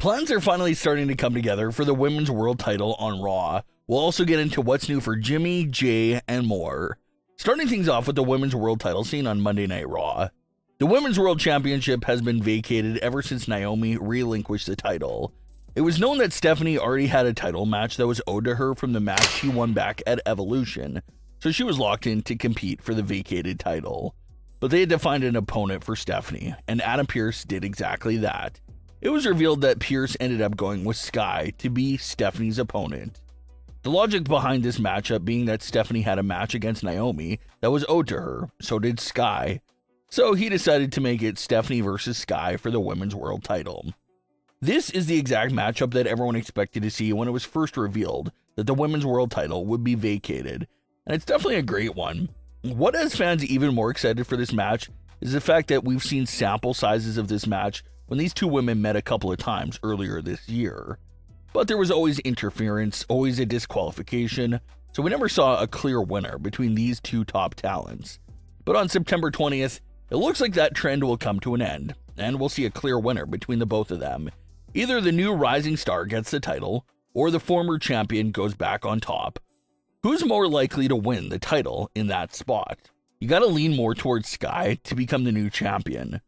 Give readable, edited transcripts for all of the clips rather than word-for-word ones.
Plans are finally starting to come together for the Women's World title on Raw. We'll also get into what's new for Jimmy, Jey, and more. Starting things off with the Women's World title scene on Monday Night Raw. The Women's World Championship has been vacated ever since Naomi relinquished the title. It was known that Stephanie already had a title match that was owed to her from the match she won back at Evolution, so she was locked in to compete for the vacated title. But they had to find an opponent for Stephanie, and Adam Pearce did exactly that. It was revealed that Pearce ended up going with Sky to be Stephanie's opponent. The logic behind this matchup being that Stephanie had a match against Naomi that was owed to her, so did Sky. So he decided to make it Stephanie versus Sky for the Women's World title. This is the exact matchup that everyone expected to see when it was first revealed that the Women's World title would be vacated, and it's definitely a great one. What has fans even more excited for this match is the fact that we've seen sample sizes of this match when these two women met a couple of times earlier this year. But there was always interference, always a disqualification, so we never saw a clear winner between these two top talents. But on September 20th, it looks like that trend will come to an end, and we'll see a clear winner between the both of them. Either the new rising star gets the title, or the former champion goes back on top. Who's more likely to win the title in that spot? You gotta lean more towards Sky to become the new champion.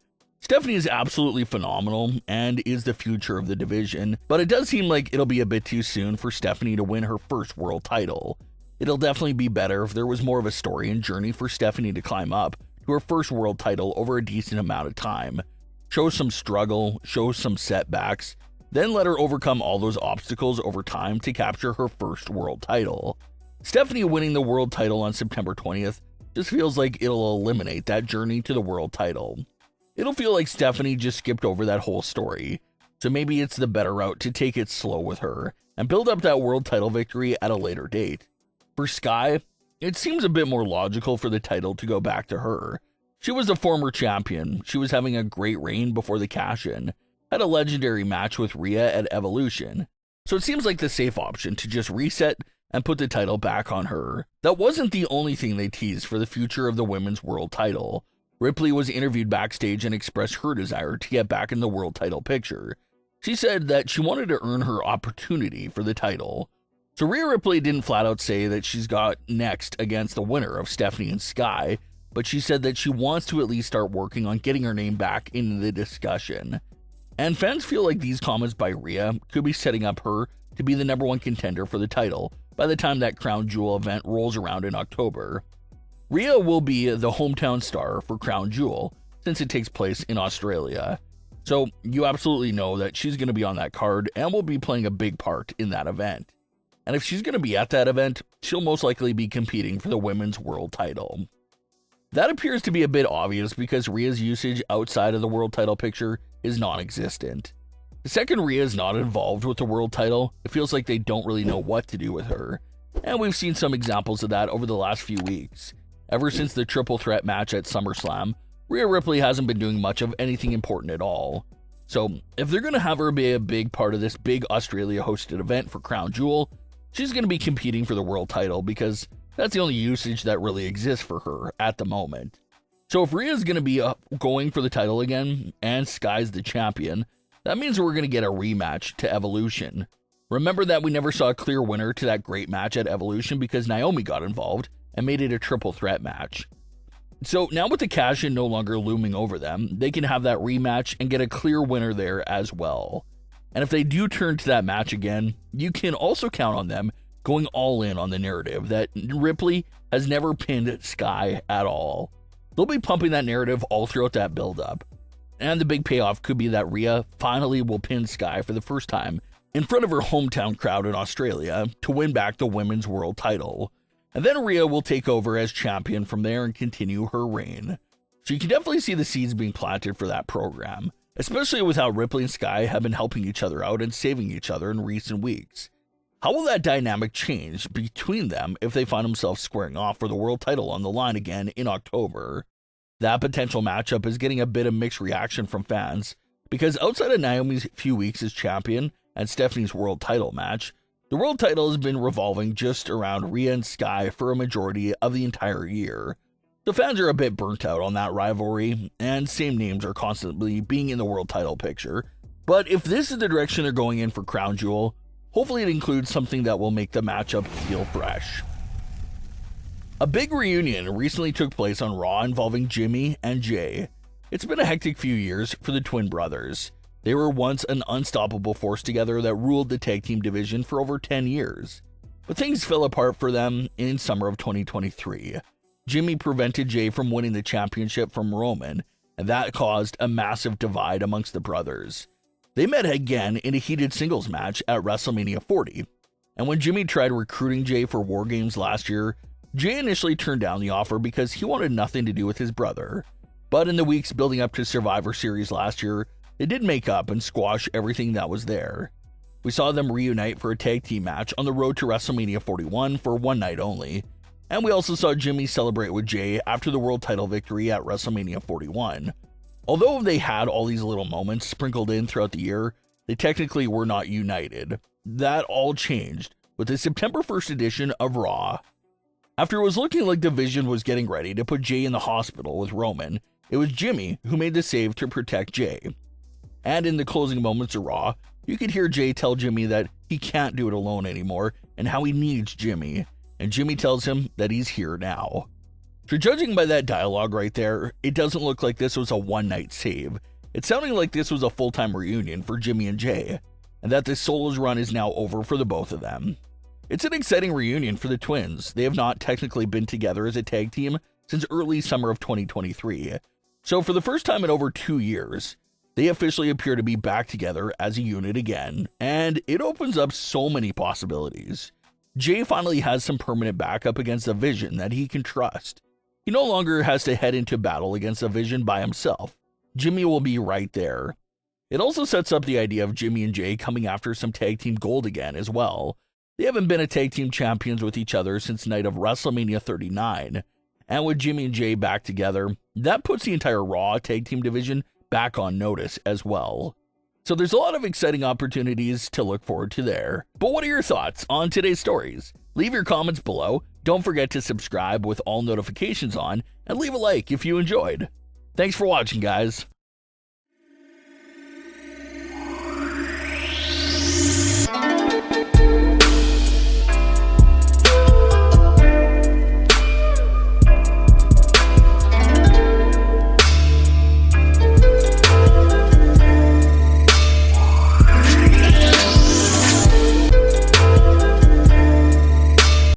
Stephanie is absolutely phenomenal and is the future of the division, but it does seem like it'll be a bit too soon for Stephanie to win her first world title. It'll definitely be better if there was more of a story and journey for Stephanie to climb up to her first world title over a decent amount of time. Show some struggle, show some setbacks, then let her overcome all those obstacles over time to capture her first world title. Stephanie winning the world title on September 20th just feels like it'll eliminate that journey to the world title. It'll feel like Stephanie just skipped over that whole story, so maybe it's the better route to take it slow with her and build up that world title victory at a later date. For Sky, it seems a bit more logical for the title to go back to her. She was the former champion, she was having a great reign before the cash-in, had a legendary match with Rhea at Evolution, so it seems like the safe option to just reset and put the title back on her. That wasn't the only thing they teased for the future of the Women's World title. Ripley was interviewed backstage and expressed her desire to get back in the world title picture. She said that she wanted to earn her opportunity for the title. So Rhea Ripley didn't flat out say that she's got next against the winner of Stephanie and Sky, but she said that she wants to at least start working on getting her name back in the discussion. And fans feel like these comments by Rhea could be setting up her to be the #1 contender for the title by the time that Crown Jewel event rolls around in October. Rhea will be the hometown star for Crown Jewel since it takes place in Australia. So you absolutely know that she's going to be on that card and will be playing a big part in that event. And if she's going to be at that event, she'll most likely be competing for the Women's World title. That appears to be a bit obvious because Rhea's usage outside of the world title picture is non-existent. The second Rhea is not involved with the world title, it feels like they don't really know what to do with her. And we've seen some examples of that over the last few weeks. Ever since the triple threat match at SummerSlam, Rhea Ripley hasn't been doing much of anything important at all. So if they're going to have her be a big part of this big Australia-hosted event for Crown Jewel, she's going to be competing for the world title because that's the only usage that really exists for her at the moment. So if Rhea's going to be going for the title again, and Sky's the champion, that means we're going to get a rematch to Evolution. Remember that we never saw a clear winner to that great match at Evolution because Naomi got involved and made it a triple threat match. So now with the cash-in no longer looming over them, they can have that rematch and get a clear winner there as well. And if they do turn to that match again, you can also count on them going all in on the narrative that Ripley has never pinned Sky at all. They'll be pumping that narrative all throughout that build-up. And the big payoff could be that Rhea finally will pin Sky for the first time in front of her hometown crowd in Australia to win back the Women's World title. And then Rhea will take over as champion from there and continue her reign. So you can definitely see the seeds being planted for that program, especially with how Ripley and Sky have been helping each other out and saving each other in recent weeks. How will that dynamic change between them if they find themselves squaring off for the world title on the line again in October? That potential matchup is getting a bit of mixed reaction from fans, because outside of Naomi's few weeks as champion and Stephanie's world title match, the world title has been revolving just around Rhea and Sky for a majority of the entire year. The fans are a bit burnt out on that rivalry, and same names are constantly being in the world title picture, But if this is the direction they're going in for Crown Jewel, hopefully it includes something that will make the matchup feel fresh. A big reunion recently took place on Raw involving Jimmy and Jey. It's been a hectic few years for the twin brothers. They were once an unstoppable force together that ruled the tag team division for over 10 years. But things fell apart for them in summer of 2023. Jimmy prevented Jey from winning the championship from Roman, and that caused a massive divide amongst the brothers. They met again in a heated singles match at WrestleMania 40, and when Jimmy tried recruiting Jey for War Games last year, Jey initially turned down the offer because he wanted nothing to do with his brother. But in the weeks building up to Survivor Series last year, they did make up and squash everything that was there. We saw them reunite for a tag team match on the road to WrestleMania 41 for one night only, and we also saw Jimmy celebrate with Jey after the world title victory at WrestleMania 41. Although they had all these little moments sprinkled in throughout the year, they technically were not united. That all changed with the September 1st edition of Raw. After it was looking like the Vision was getting ready to put Jey in the hospital with Roman, it was Jimmy who made the save to protect Jey. And in the closing moments of Raw, you could hear Jey tell Jimmy that he can't do it alone anymore and how he needs Jimmy, and Jimmy tells him that he's here now. So judging by that dialogue right there, it doesn't look like this was a one-night save. It's sounding like this was a full-time reunion for Jimmy and Jey, and that the Solos run is now over for the both of them. It's an exciting reunion for the twins. They have not technically been together as a tag team since early summer of 2023. So for the first time in over 2 years, they officially appear to be back together as a unit again, and it opens up so many possibilities. Jey finally has some permanent backup against a Vision that he can trust. He no longer has to head into battle against a Vision by himself. Jimmy will be right there. It also sets up the idea of Jimmy and Jey coming after some tag team gold again as well. They haven't been a tag team champions with each other since night of WrestleMania 39, and with Jimmy and Jey back together, that puts the entire Raw tag team division back on notice as well. So there's a lot of exciting opportunities to look forward to there. But what are your thoughts on today's stories? Leave your comments below. Don't forget to subscribe with all notifications on, and leave a like if you enjoyed. Thanks for watching, guys.